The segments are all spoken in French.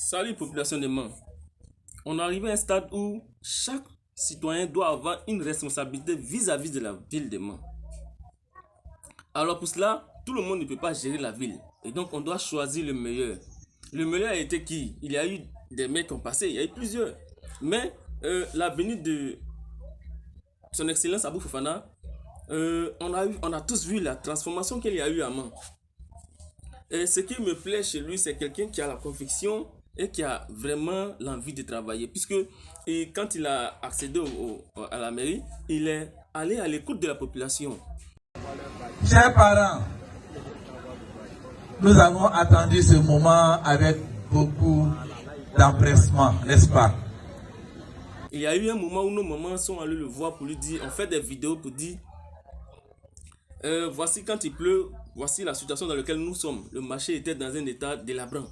Salut population de Mans. On est arrivé à un stade où chaque citoyen doit avoir une responsabilité vis-à-vis de la ville de Mans. Alors pour cela, tout le monde ne peut pas gérer la ville. Et donc on doit choisir le meilleur. Le meilleur a été qui? Il y a eu des mecs qui ont passé, il y a eu plusieurs. Mais la venue de son excellence Abou Fofana, on a tous vu la transformation qu'il y a eu à Mans. Et ce qui me plaît chez lui, c'est quelqu'un qui a la conviction et qui a vraiment l'envie de travailler. Puisque quand il a accédé à la mairie, il est allé à l'écoute de la population. Chers parents, nous avons attendu ce moment avec beaucoup d'empressement, n'est-ce pas? Il y a eu un moment où nos mamans sont allées le voir pour lui dire, on fait des vidéos pour dire, voici quand il pleut, voici la situation dans laquelle nous sommes. Le marché était dans un état délabrant.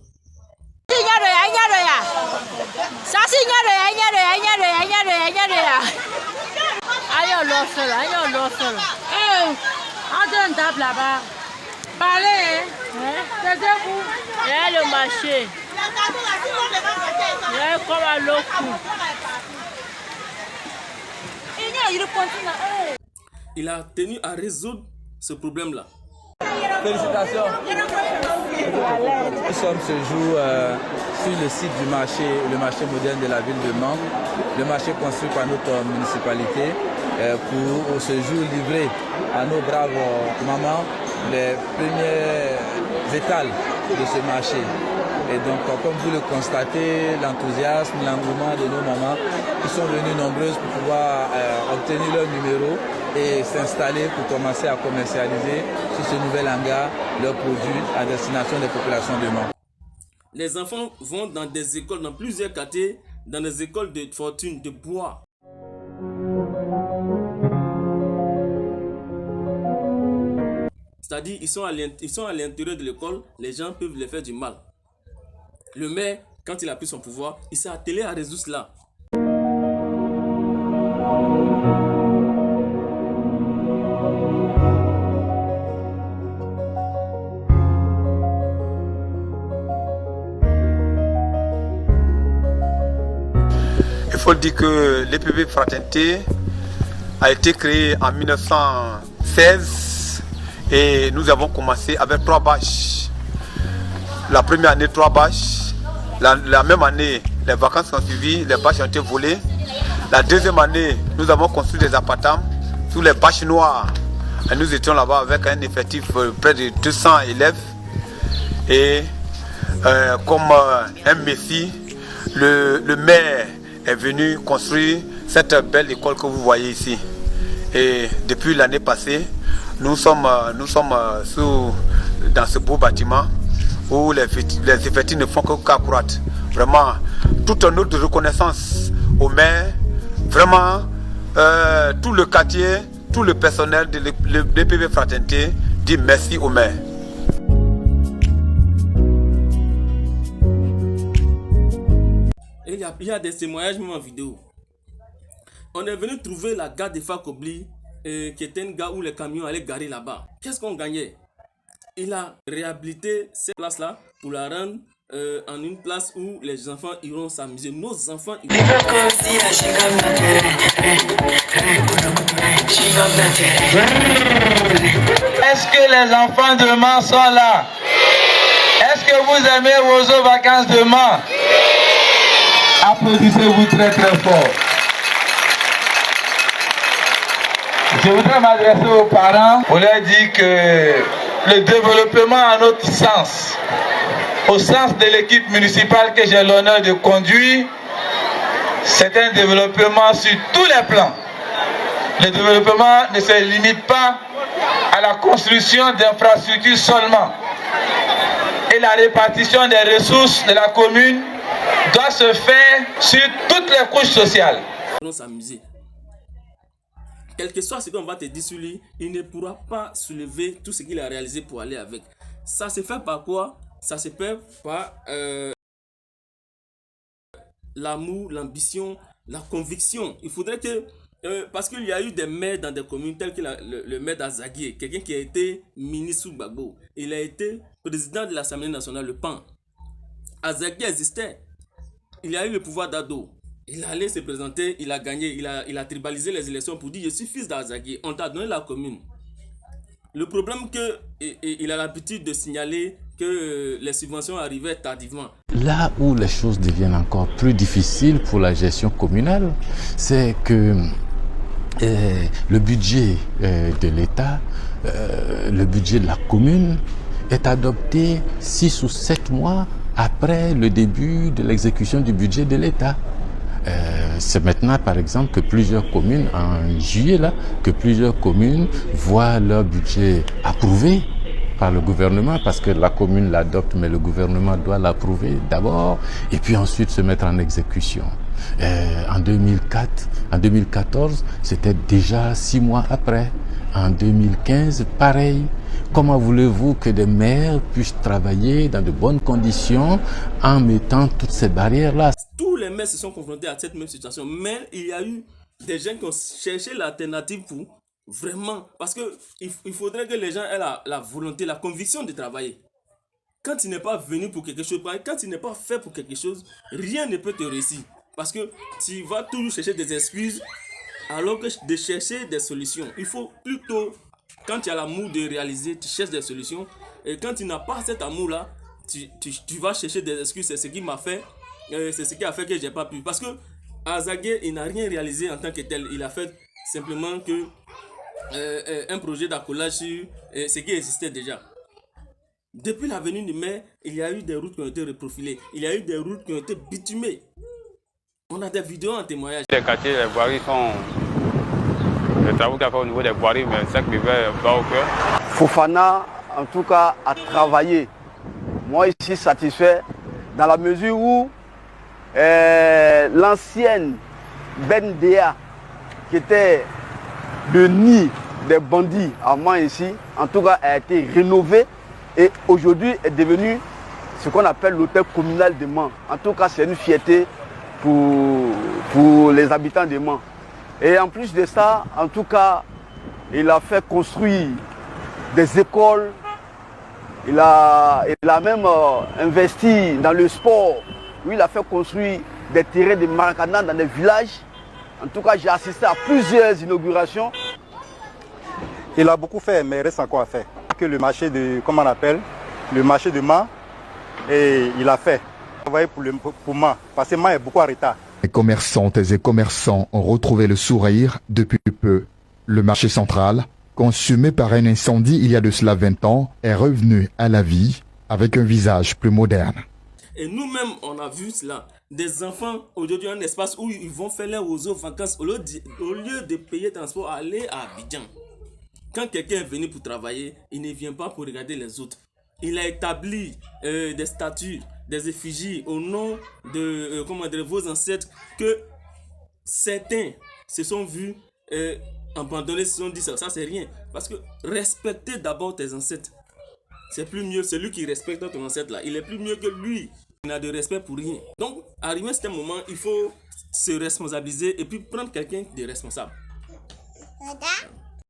On tape là-bas. Parlez, taisez-vous. Le marché. Comme à l'eau. Il a tenu à résoudre ce problème-là. Félicitations. Nous sommes ce jour sur le site du marché, le marché moderne de la ville de Mans, le marché construit par notre municipalité pour ce jour livrer à nos braves mamans les premiers étals de ce marché. Et donc, comme vous le constatez, l'enthousiasme, l'engouement de nos mamans qui sont venues nombreuses pour pouvoir obtenir leur numéro et s'installer pour commencer à commercialiser sur ce nouvel hangar leurs produits à destination des populations de Mans. Les enfants vont dans des écoles, dans plusieurs quartiers, dans des écoles de fortune, de bois. C'est-à-dire, ils sont à l'intérieur de l'école, les gens peuvent les faire du mal. Le maire, quand il a pris son pouvoir, il s'est attelé à résoudre cela. Il faut dire que l'EPV Fraternité a été créé en 1916 et nous avons commencé avec 3 bâches. La première année, 3 bâches. La même année, les vacances sont suivies, les bâches ont été volées. La deuxième année, nous avons construit des appartements sous les bâches noires. Et nous étions là-bas avec un effectif près de 200 élèves. Et comme un messie, le maire est venu construire cette belle école que vous voyez ici. Et depuis l'année passée, nous sommes dans ce beau bâtiment où les effectifs ne font qu'accroître. Vraiment, toute notre reconnaissance au maire, vraiment, tout le quartier, tout le personnel de l'EPV Fraternité dit merci au maire. Et il y a des témoignages même en vidéo. On est venu trouver la gare de Fakobli, qui était une gare où les camions allaient garer là-bas. Qu'est-ce qu'on gagnait? Il a réhabilité cette place-là pour la rendre en une place où les enfants iront s'amuser. Nos enfants iront Est-ce que les enfants de Mans sont là? Est-ce que vous aimez Roseau Vacances de Mans? Applaudissez-vous très très fort. Je voudrais m'adresser aux parents pour leur dire que le développement à notre sens, au sens de l'équipe municipale que j'ai l'honneur de conduire, c'est un développement sur tous les plans. Le développement ne se limite pas à la construction d'infrastructures seulement. Et la répartition des ressources de la commune doit se faire sur toutes les couches sociales. s'amuser. Quel que soit ce qu'on va te dire sur lui, il ne pourra pas soulever tout ce qu'il a réalisé pour aller avec. Ça se fait par quoi? Ça se fait par l'amour, l'ambition, la conviction. Il faudrait que... parce qu'il y a eu des maires dans des communes telles que le maire d'Azaguié, quelqu'un qui a été ministre sous Gbagbo. Il a été président de l'Assemblée nationale, le PAN. Azagui existait. Il a eu le pouvoir d'Ado. Il allait se présenter, il a gagné, il a tribalisé les élections pour dire je suis fils d'Azagui. On t'a donné la commune. Le problème que il a l'habitude de signaler que les subventions arrivaient tardivement. Là où les choses deviennent encore plus difficiles pour la gestion communale, c'est que le budget de l'État, le budget de la commune est adopté 6 ou 7 mois après le début de l'exécution du budget de l'État. C'est maintenant, par exemple, que plusieurs communes, en juillet, là, que plusieurs communes voient leur budget approuvé par le gouvernement, parce que la commune l'adopte, mais le gouvernement doit l'approuver d'abord, et puis ensuite se mettre en exécution. En 2014, c'était déjà 6 mois après. En 2015, pareil. Comment voulez-vous que des maires puissent travailler dans de bonnes conditions en mettant toutes ces barrières-là? Tous les maires se sont confrontés à cette même situation, mais il y a eu des gens qui ont cherché l'alternative pour vraiment, parce que il faudrait que les gens aient la volonté, la conviction de travailler. Quand tu n'es pas venu pour quelque chose, quand tu n'es pas fait pour quelque chose, rien ne peut te réussir. Parce que tu vas toujours chercher des excuses alors que de chercher des solutions. Il faut plutôt, quand tu as l'amour de réaliser, tu cherches des solutions. Et quand tu n'as pas cet amour-là, tu vas chercher des excuses. C'est ce qui m'a fait, c'est ce qui a fait que j'ai pas pu. Parce que Azagui, il n'a rien réalisé en tant que tel. Il a fait simplement que un projet d'accolage sur ce qui existait déjà. Depuis la venue du maire, il y a eu des routes qui ont été reprofilées. Il y a eu des routes qui ont été bitumées. On a des vidéos en témoignage. Les quartiers, les voiries sont... Les travaux qu'il a fait au niveau des voiries, mais ça qui me va au cœur. Fofana, en tout cas, a travaillé. Moi, ici, satisfait, dans la mesure où l'ancienne BNDA, qui était le nid des bandits à moi ici, en tout cas, a été rénovée et aujourd'hui est devenue ce qu'on appelle l'hôtel communal de Mans. En tout cas, c'est une fierté pour les habitants de Mans. Et en plus de ça, en tout cas, il a fait construire des écoles, il a même investi dans le sport, où il a fait construire des terrains de Maracana dans des villages. En tout cas, j'ai assisté à plusieurs inaugurations. Il a beaucoup fait, mais il reste encore à faire. Que le marché de, comment on appelle, le marché de Mans, et il a fait. Travailler pour Mans, parce que Mans est beaucoup en retard. Les commerçantes et commerçants ont retrouvé le sourire depuis peu. Le marché central, consumé par un incendie il y a de cela 20 ans, est revenu à la vie avec un visage plus moderne. Et nous-mêmes, on a vu cela. Des enfants, aujourd'hui, un espace où ils vont faire leurs vacances, au lieu de payer transport, aller à Abidjan. Quand quelqu'un est venu pour travailler, il ne vient pas pour regarder les autres. Il a établi des statues, des effigies au nom de vos ancêtres que certains se sont vus abandonnés, se sont dit ça c'est rien. Parce que respecter d'abord tes ancêtres, c'est plus mieux. Celui qui respecte ton ancêtre là, il est plus mieux que lui. Il n'a de respect pour rien. Donc, arrivé à ce moment, il faut se responsabiliser et puis prendre quelqu'un de responsable.